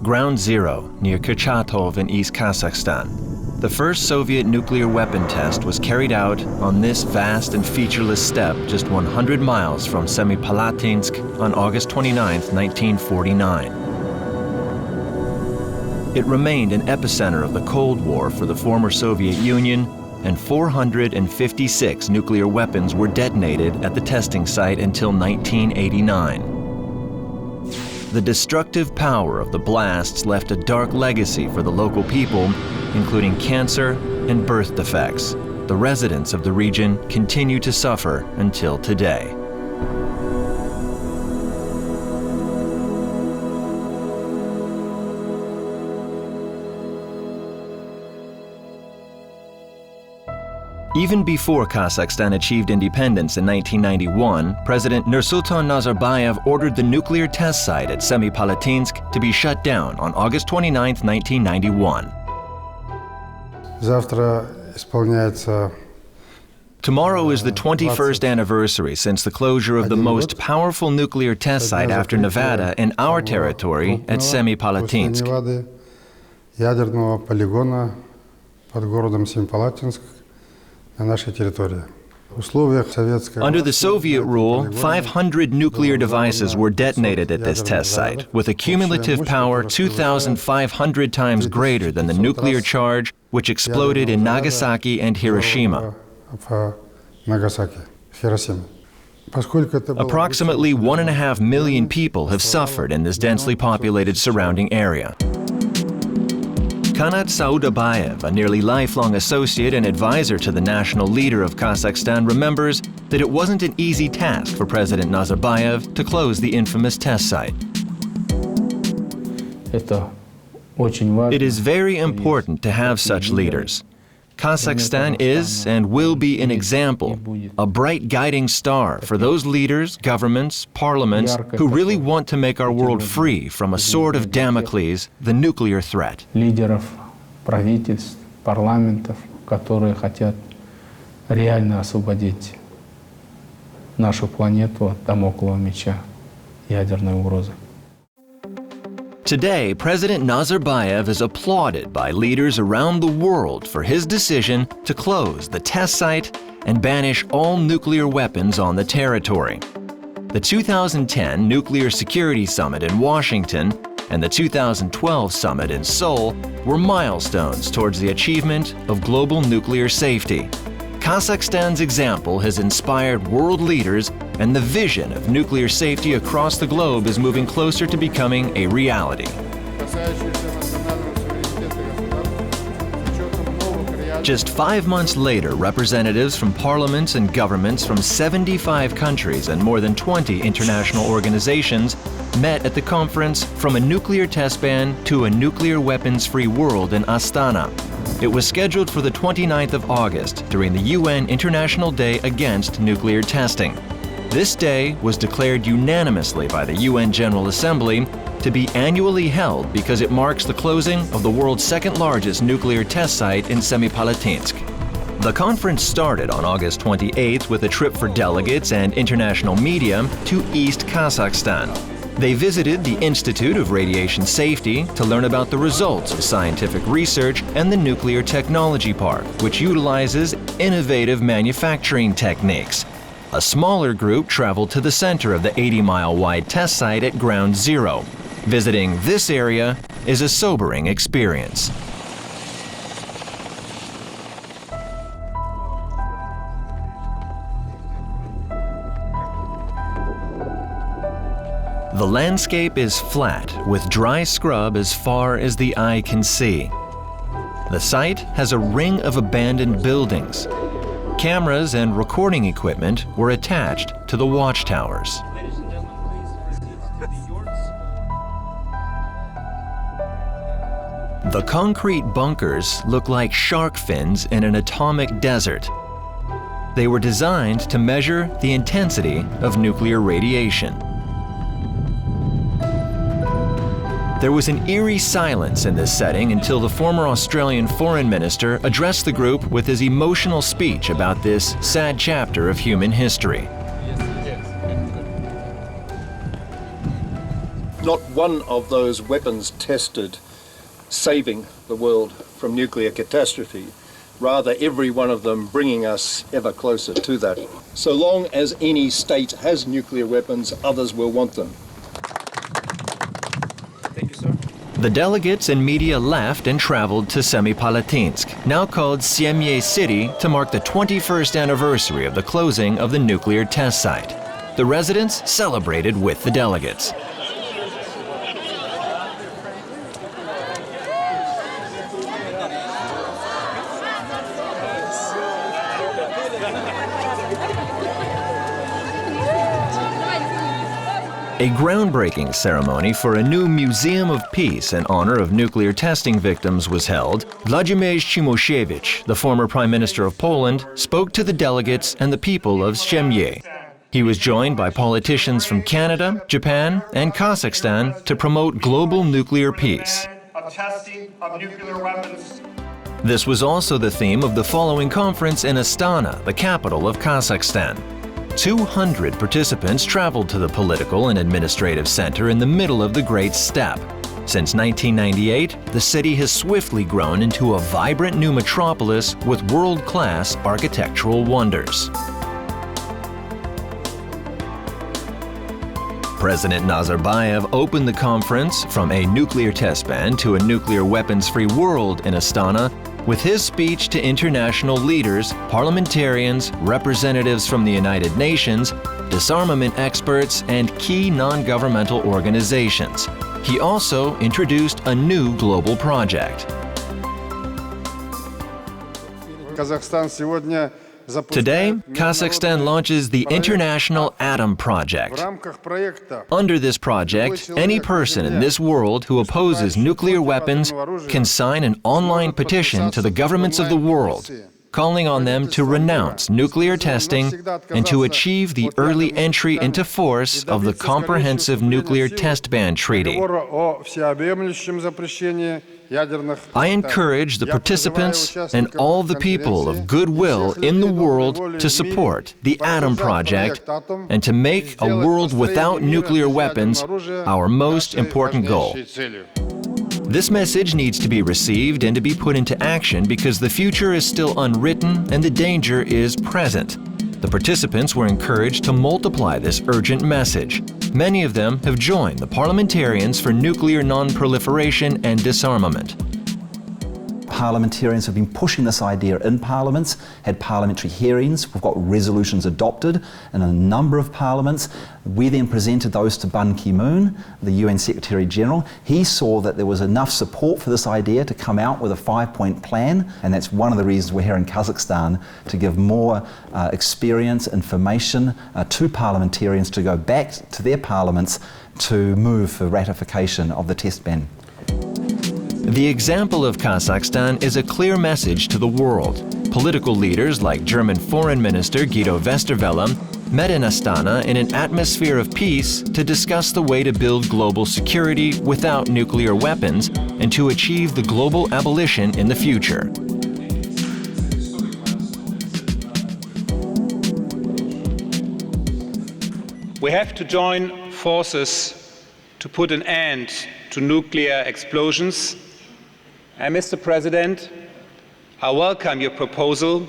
Ground Zero, near Kurchatov in East Kazakhstan. The first Soviet nuclear weapon test was carried out on this vast and featureless steppe just 100 miles from Semipalatinsk on August 29, 1949. It remained an epicenter of the Cold War for the former Soviet Union, and 456 nuclear weapons were detonated at the testing site until 1989. The destructive power of the blasts left a dark legacy for the local people, including cancer and birth defects. The residents of the region continue to suffer until today. Even before Kazakhstan achieved independence in 1991, President Nursultan Nazarbayev ordered the nuclear test site at Semipalatinsk to be shut down on August 29, 1991. Tomorrow is the 21st anniversary since the closure of the most powerful nuclear test site after Nevada in our territory at Semipalatinsk. Under the Soviet rule, 500 nuclear devices were detonated at this test site, with a cumulative power 2,500 times greater than the nuclear charge which exploded in Nagasaki and Hiroshima. Approximately 1.5 million people have suffered in this densely populated surrounding area. Kanat Saudabayev, a nearly lifelong associate and advisor to the national leader of Kazakhstan, remembers that it wasn't an easy task for President Nazarbayev to close the infamous test site. It is very important to have such leaders. Kazakhstan is and will be an example, a bright guiding star for those leaders, governments, parliaments who really want to make our world free from a sword of Damocles, the nuclear threat. Лидеров, правительств, парламентов, которые хотят реально освободить нашу планету от дамоклового меча ядерной угрозы. Today, President Nazarbayev is applauded by leaders around the world for his decision to close the test site and banish all nuclear weapons on the territory. The 2010 Nuclear Security Summit in Washington and the 2012 summit in Seoul were milestones towards the achievement of global nuclear safety. Kazakhstan's example has inspired world leaders, and the vision of nuclear safety across the globe is moving closer to becoming a reality. Just 5 months later, representatives from parliaments and governments from 75 countries and more than 20 international organizations met at the conference From a Nuclear Test Ban to a Nuclear Weapons-Free World in Astana. It was scheduled for the 29th of August during the UN International Day Against Nuclear Testing. This day was declared unanimously by the UN General Assembly to be annually held because it marks the closing of the world's second-largest nuclear test site in Semipalatinsk. The conference started on August 28th with a trip for delegates and international media to East Kazakhstan. They visited the Institute of Radiation Safety to learn about the results of scientific research and the Nuclear Technology Park, which utilizes innovative manufacturing techniques. A smaller group traveled to the center of the 80-mile-wide test site at Ground Zero. Visiting this area is a sobering experience. The landscape is flat, with dry scrub as far as the eye can see. The site has a ring of abandoned buildings. Cameras and recording equipment were attached to the watchtowers. The concrete bunkers look like shark fins in an atomic desert. They were designed to measure the intensity of nuclear radiation. There was an eerie silence in this setting until the former Australian Foreign Minister addressed the group with his emotional speech about this sad chapter of human history. not one of those weapons tested saving the world from nuclear catastrophe. Rather, every one of them bringing us ever closer to that. So long as any state has nuclear weapons, others will want them. Thank you, sir. The delegates and media left and traveled to Semipalatinsk, now called Semye City, to mark the 21st anniversary of the closing of the nuclear test site. The residents celebrated with the delegates. A groundbreaking ceremony for a new Museum of Peace in honor of nuclear testing victims was held. Włodzimierz Cimoszewicz, the former Prime Minister of Poland, spoke to the delegates and the people of Semye. He was joined by politicians from Canada, Japan, and Kazakhstan to promote global nuclear peace. This was also the theme of the following conference in Astana, the capital of Kazakhstan. 200 participants traveled to the political and administrative center in the middle of the Great Steppe. Since 1998, the city has swiftly grown into a vibrant new metropolis with world-class architectural wonders. President Nazarbayev opened the conference from a nuclear test ban to a nuclear weapons-free world in Astana with his speech to international leaders, parliamentarians, representatives from the United Nations, disarmament experts, and key non-governmental organizations. He also introduced a new global project. Today, Kazakhstan launches the International Atom Project. Under this project, any person in this world who opposes nuclear weapons can sign an online petition to the governments of the world, calling on them to renounce nuclear testing and to achieve the early entry into force of the Comprehensive Nuclear Test Ban Treaty. I encourage the participants and all the people of goodwill in the world to support the Atom Project and to make a world without nuclear weapons our most important goal. This message needs to be received and to be put into action because the future is still unwritten and the danger is present. The participants were encouraged to multiply this urgent message. Many of them have joined the Parliamentarians for Nuclear Non-Proliferation and Disarmament. Parliamentarians have been pushing this idea in parliaments, had parliamentary hearings, we've got resolutions adopted in a number of parliaments. We then presented those to Ban Ki-moon, the UN Secretary General. He saw that there was enough support for this idea to come out with a 5-point plan, and that's one of the reasons we're here in Kazakhstan, to give more experience, information to parliamentarians to go back to their parliaments to move for ratification of the test ban. The example of Kazakhstan is a clear message to the world. Political leaders like German Foreign Minister Guido Westerwelle met in Astana in an atmosphere of peace to discuss the way to build global security without nuclear weapons and to achieve the global abolition in the future. We have to join forces to put an end to nuclear explosions. And Mr. President, I welcome your proposal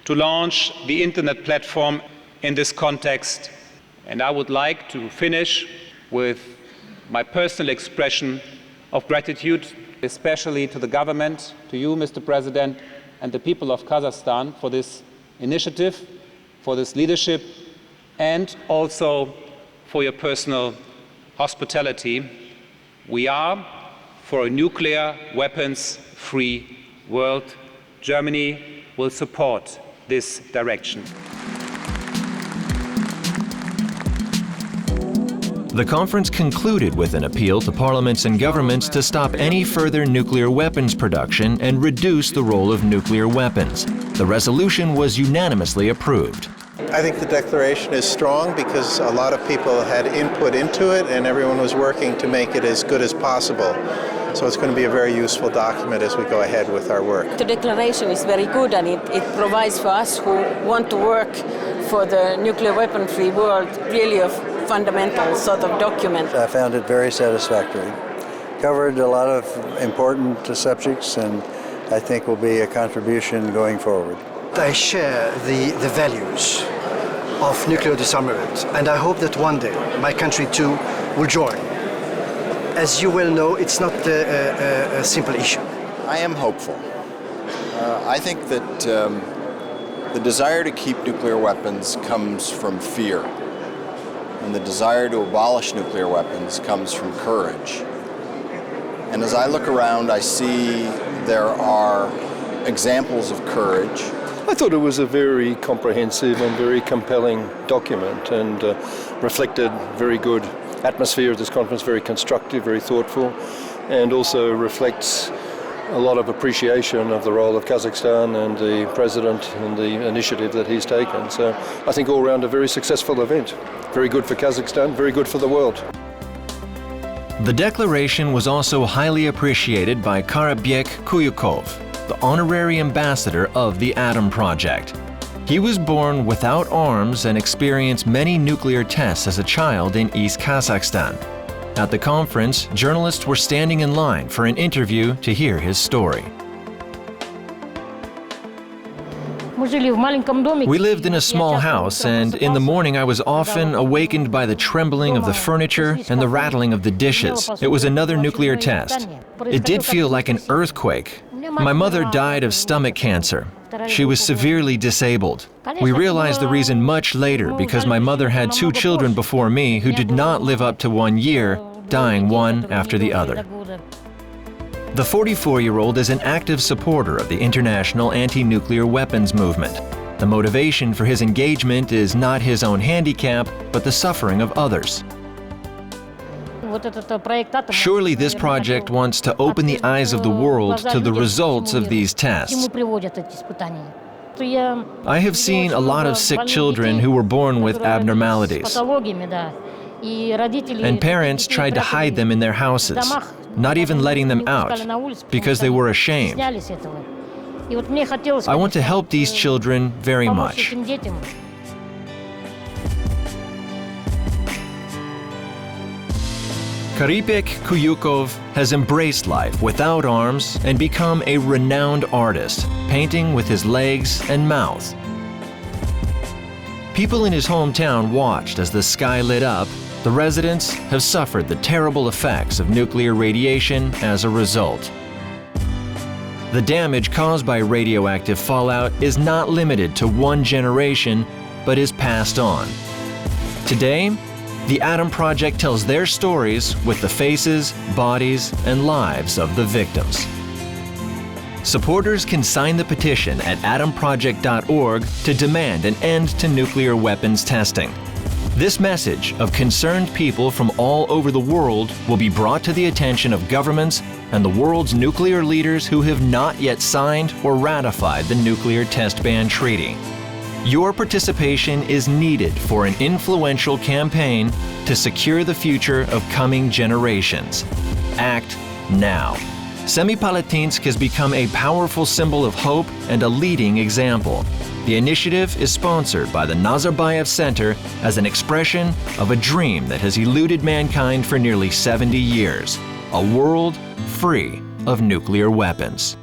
to launch the Internet platform in this context. And I would like to finish with my personal expression of gratitude, especially to the government, to you, Mr. President, and the people of Kazakhstan for this initiative, for this leadership, and also for your personal hospitality. We are for a nuclear weapons-free world. Germany will support this direction. The conference concluded with an appeal to parliaments and governments to stop any further nuclear weapons production and reduce the role of nuclear weapons. The resolution was unanimously approved. I think the declaration is strong because a lot of people had input into it and everyone was working to make it as good as possible. So it's going to be a very useful document as we go ahead with our work. The declaration is very good and it provides for us who want to work for the nuclear weapon-free world really of fundamental sort of document. I found it very satisfactory. Covered a lot of important subjects, and I think will be a contribution going forward. I share the values of nuclear disarmament, and I hope that one day my country too will join. As you well know, it's not a simple issue. I am hopeful. I think that the desire to keep nuclear weapons comes from fear, and the desire to abolish nuclear weapons comes from courage. And as I look around, I see there are examples of courage. I thought it was a very comprehensive and very compelling document, and reflected very good atmosphere of this conference, very constructive, very thoughtful, and also reflects a lot of appreciation of the role of Kazakhstan and the president and the initiative that he's taken. So I think all round a very successful event. Very good for Kazakhstan, very good for the world. The declaration was also highly appreciated by Karapyk Kuyukov, the honorary ambassador of the Atom Project. He was born without arms and experienced many nuclear tests as a child in East Kazakhstan. At the conference, journalists were standing in line for an interview to hear his story. We lived in a small house, and in the morning I was often awakened by the trembling of the furniture and the rattling of the dishes. It was another nuclear test. It did feel like an earthquake. My mother died of stomach cancer. She was severely disabled. We realized the reason much later because my mother had 2 children before me who did not live up to 1 year, dying one after the other. The 44-year-old is an active supporter of the international anti-nuclear weapons movement. The motivation for his engagement is not his own handicap, but the suffering of others. Surely this project wants to open the eyes of the world to the results of these tests. I have seen a lot of sick children who were born with abnormalities, and parents tried to hide them in their houses, not even letting them out, because they were ashamed. I want to help these children very much. Karapyk Kuyukov has embraced life without arms and become a renowned artist, painting with his legs and mouth. People in his hometown watched as the sky lit up. The residents have suffered the terrible effects of nuclear radiation as a result. The damage caused by radioactive fallout is not limited to one generation, but is passed on. Today, the Atom Project tells their stories with the faces, bodies, and lives of the victims. Supporters can sign the petition at atomproject.org to demand an end to nuclear weapons testing. This message of concerned people from all over the world will be brought to the attention of governments and the world's nuclear leaders who have not yet signed or ratified the Nuclear Test Ban Treaty. Your participation is needed for an influential campaign to secure the future of coming generations. Act now. Semipalatinsk has become a powerful symbol of hope and a leading example. The initiative is sponsored by the Nazarbayev Center as an expression of a dream that has eluded mankind for nearly 70 years, a world free of nuclear weapons.